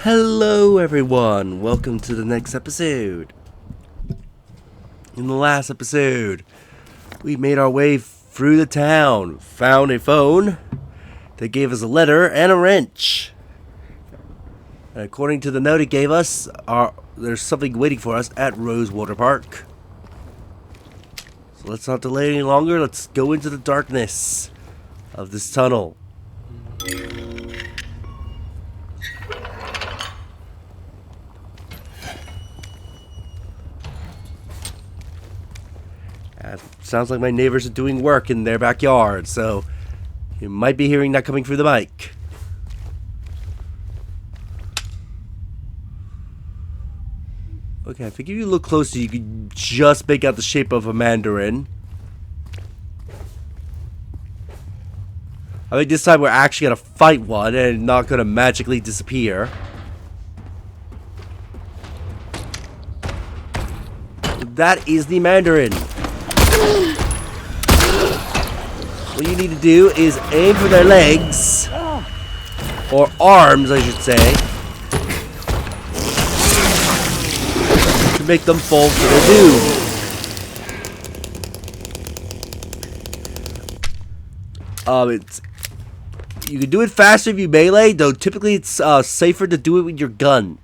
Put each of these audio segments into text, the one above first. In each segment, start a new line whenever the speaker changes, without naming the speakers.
Hello everyone, welcome to the next episode. In the last episode, we made our way through the town, found a phone, they gave us a letter and a wrench. And according to the note it gave us, there's something waiting for us at Rosewater Park. So let's not delay any longer, let's go into the darkness of this tunnel. Sounds like my neighbors are doing work in their backyard, so you might be hearing that coming through the mic. Okay, I think if you look closer, you can just make out the shape of a mandarin. I think this time we're actually gonna fight one and not gonna magically disappear. That is the mandarin. What you need to do is aim for their legs, or arms I should say, to make them fall to their doom. You can do it faster if you melee, though typically it's safer to do it with your gun.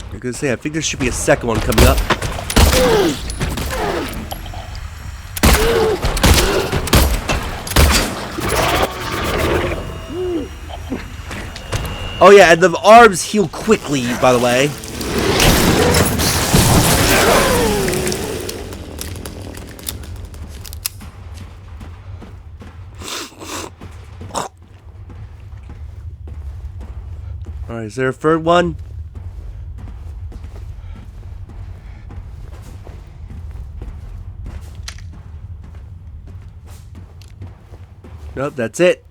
I was gonna say, I think there should be a second one coming up. Oh yeah, and the arms heal quickly, by the way. Alright, is there a third one? Nope, that's it.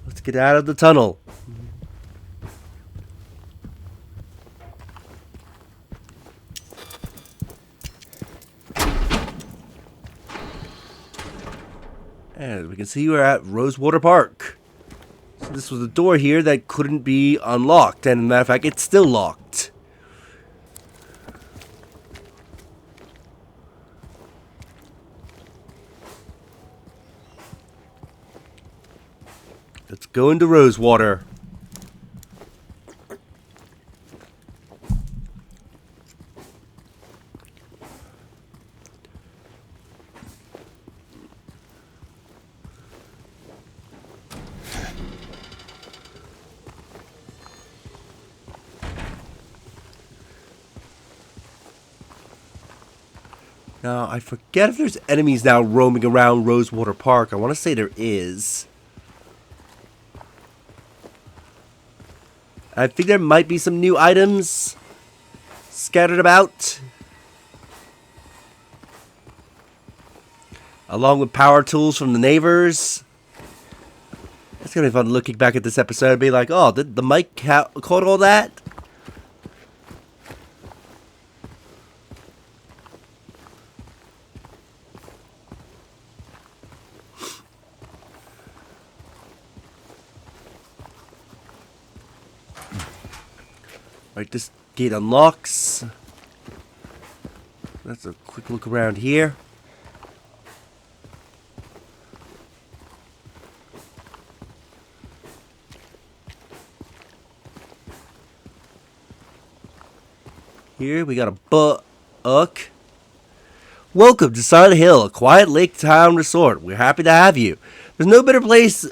Let's get out of the tunnel. And we can see we're at Rosewater Park. So this was a door here that couldn't be unlocked, and as a matter of fact, it's still locked. Let's go into Rosewater. Now, I forget if there's enemies now roaming around Rosewater Park. I want to say there is. I think there might be some new items scattered about, along with power tools from the neighbors. It's gonna be fun looking back at this episode and be like, oh, did the mic caught all that? Right, this gate unlocks. Let's a quick look around here. Here we got a book. Welcome to Silent Hill, a quiet lake town resort. We're happy to have you. There's no better place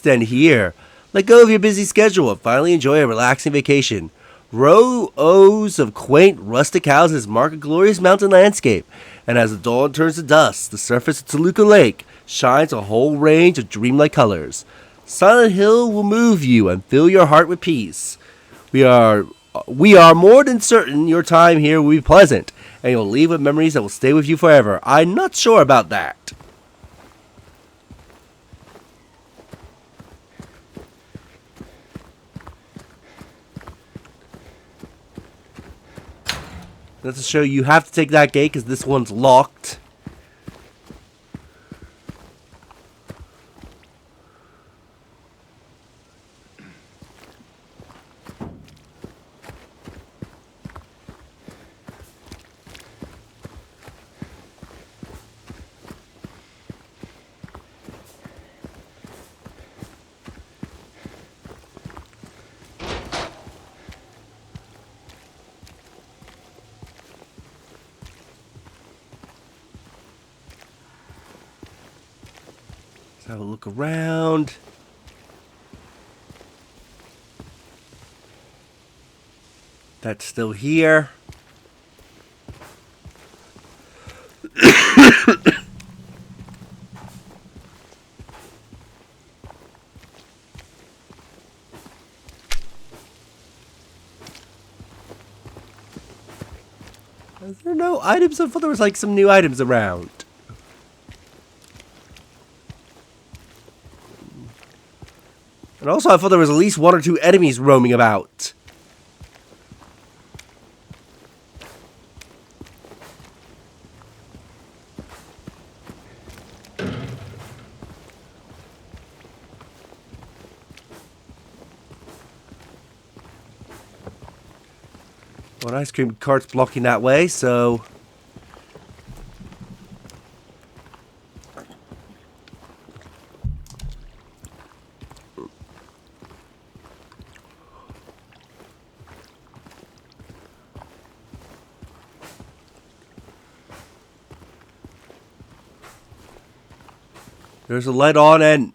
than here. Let go of your busy schedule and finally enjoy a relaxing vacation. Rows of quaint rustic houses mark a glorious mountain landscape, and as the dawn turns to dusk, the surface of Toluca Lake shines a whole range of dreamlike colors. Silent Hill will move you and fill your heart with peace. We are more than certain your time here will be pleasant, and you'll leave with memories that will stay with you forever. I'm not sure about that. That's to show you have to take that gate because this one's locked. Let's have a look around. That's still here. Is there no items? I thought there was like some new items around. And also I thought there was at least 1 or 2 enemies roaming about. Well, an ice cream cart's blocking that way, so... There's a light on and...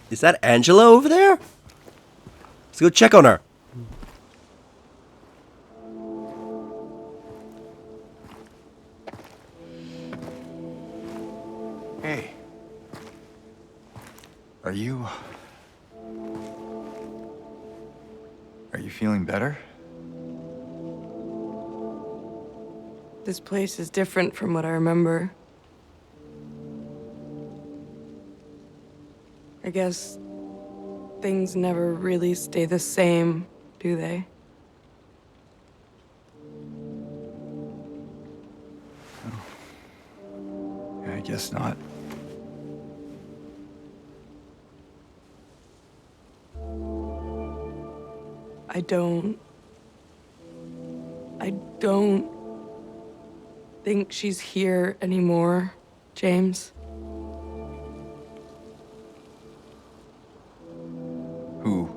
Is that Angela over there? Let's go check on her.
Hey. Are you feeling better?
This place is different from what I remember. I guess things never really stay the same, do they?
Yeah, I guess not.
I don't think she's here anymore, James.
Who?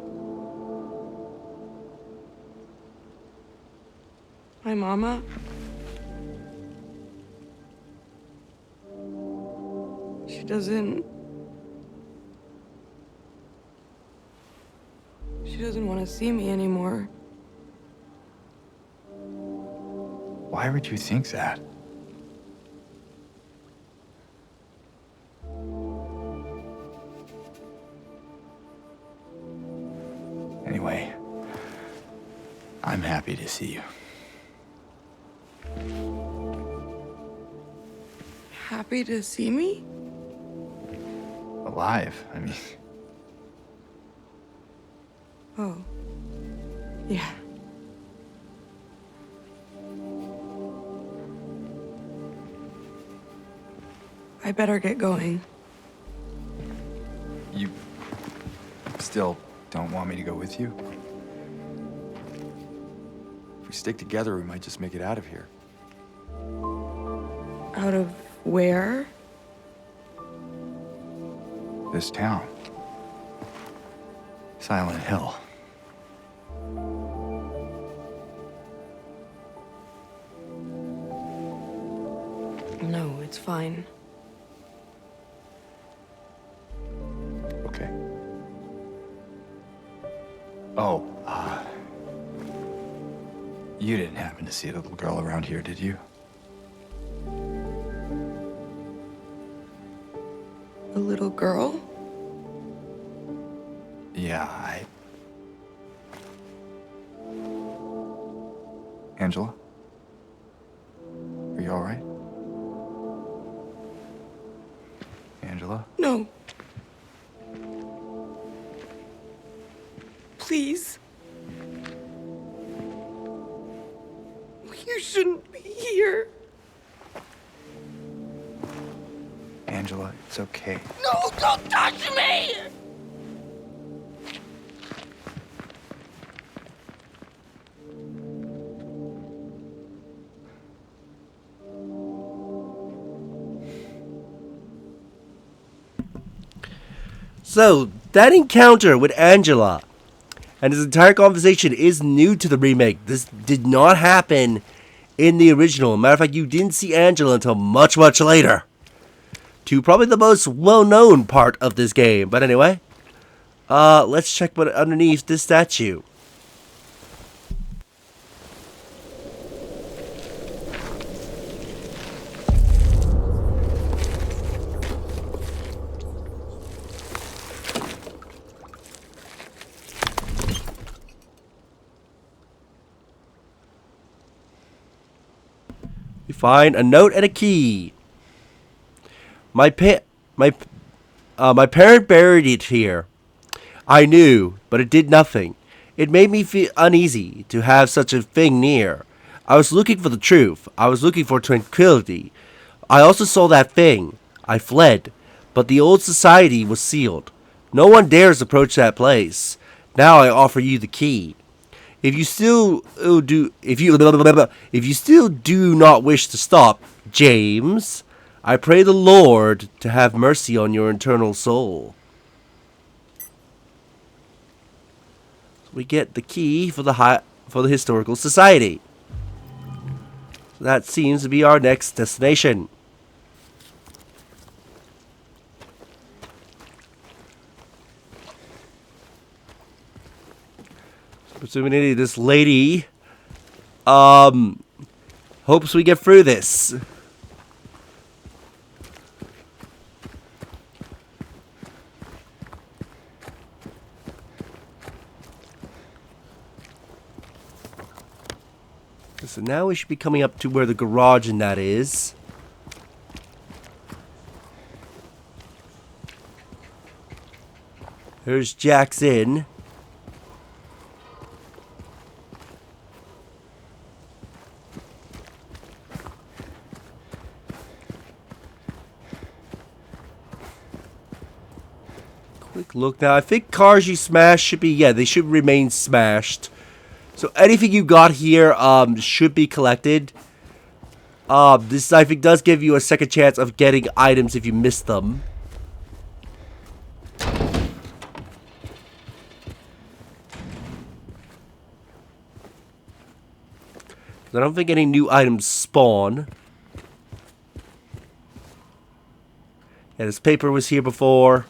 My mama? She doesn't want to see me anymore.
Why would you think that? Anyway, I'm happy to see you.
Happy to see me?
Alive, I mean.
Oh. Yeah. I better get going.
You still don't want me to go with you? If we stick together, we might just make it out of here.
Out of where?
This town. Silent Hill.
No, it's fine.
Okay. Oh, you didn't happen to see a little girl around here, did you?
A little girl?
Yeah, Angela? Are you all right? Angela?
No. Please. You shouldn't
Angela. It's okay.
No, don't touch me!
So, that encounter with Angela and his entire conversation is new to the remake. This did not happen in the original. Matter of fact, you didn't see Angela until much, much later. To probably the most well-known part of this game. But anyway, let's check what underneath this statue. We find a note and a key. My parent buried it here. I knew, but it did nothing. It made me feel uneasy to have such a thing near. I was looking for the truth. I was looking for tranquility. I also saw that thing. I fled, but the old society was sealed. No one dares approach that place. Now I offer you the key. If you still do not wish to stop, James, I pray the Lord to have mercy on your eternal soul. We get the key for the historical society. That seems to be our next destination. Presumably this lady hopes we get through this. So now we should be coming up to where the garage and that is. There's Jack's Inn. Quick look now. I think cars you smash should be, yeah, they should remain smashed. So anything you got here should be collected. This, I think, does give you a second chance of getting items if you miss them. I don't think any new items spawn. Yeah, this paper was here before.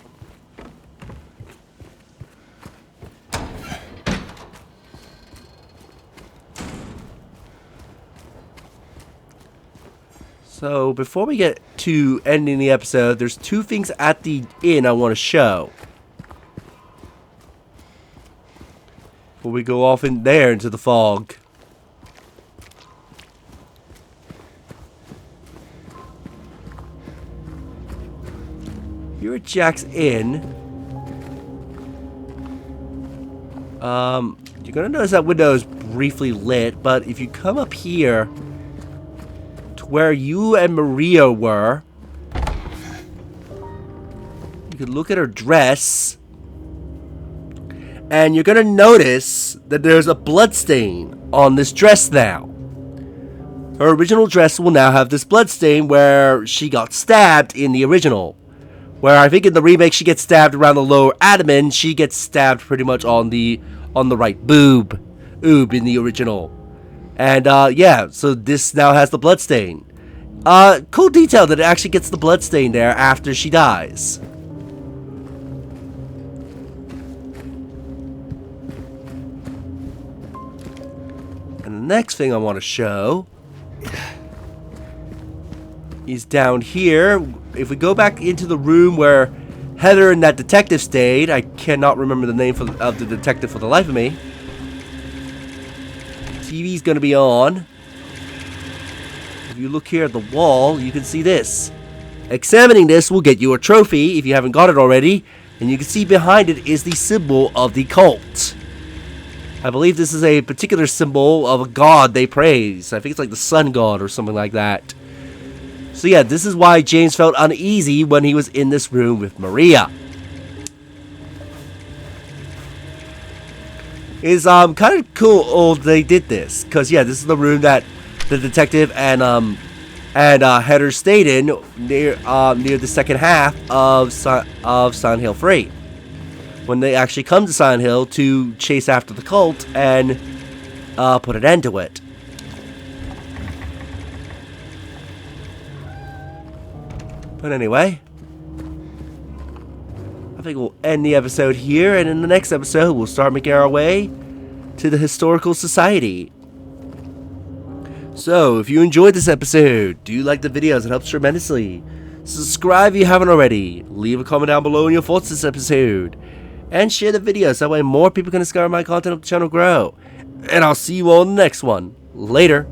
So, before we get to ending the episode, there's two things at the inn I want to show. Before we go off in there into the fog. Here at Jack's Inn. You're going to notice that window is briefly lit, but if you come up here where you and Maria were, you can look at her dress, and you're gonna notice that there's a blood stain on this dress now. Her original dress will now have this blood stain where she got stabbed in the original. Where I think in the remake she gets stabbed around the lower abdomen, she gets stabbed pretty much on the right boob in the original. And, yeah, so this now has the bloodstain. Cool detail that it actually gets the bloodstain there after she dies. And the next thing I want to show is down here. If we go back into the room where Heather and that detective stayed, I cannot remember the name of the detective for the life of me. TV's gonna be on. If you look here at the wall, you can see this. Examining this will get you a trophy if you haven't got it already, and you can see behind it is the symbol of the cult. I believe this is a particular symbol of a god they praise. I think it's like the sun god or something like that. So yeah, this is why James felt uneasy when he was in this room with Maria. It's kind of cool they did this, because yeah, this is the room that the detective and Heather stayed in near the second half of Silent Hill 3, when they actually come to Silent Hill to chase after the cult and put an end to it. But anyway, I think we'll end the episode here, and in the next episode, we'll start making our way to the Historical Society. So, if you enjoyed this episode, do like the videos, it helps tremendously. Subscribe if you haven't already, leave a comment down below on your thoughts this episode, and share the video so that way more people can discover my content, help the channel grow. And I'll see you all in the next one. Later.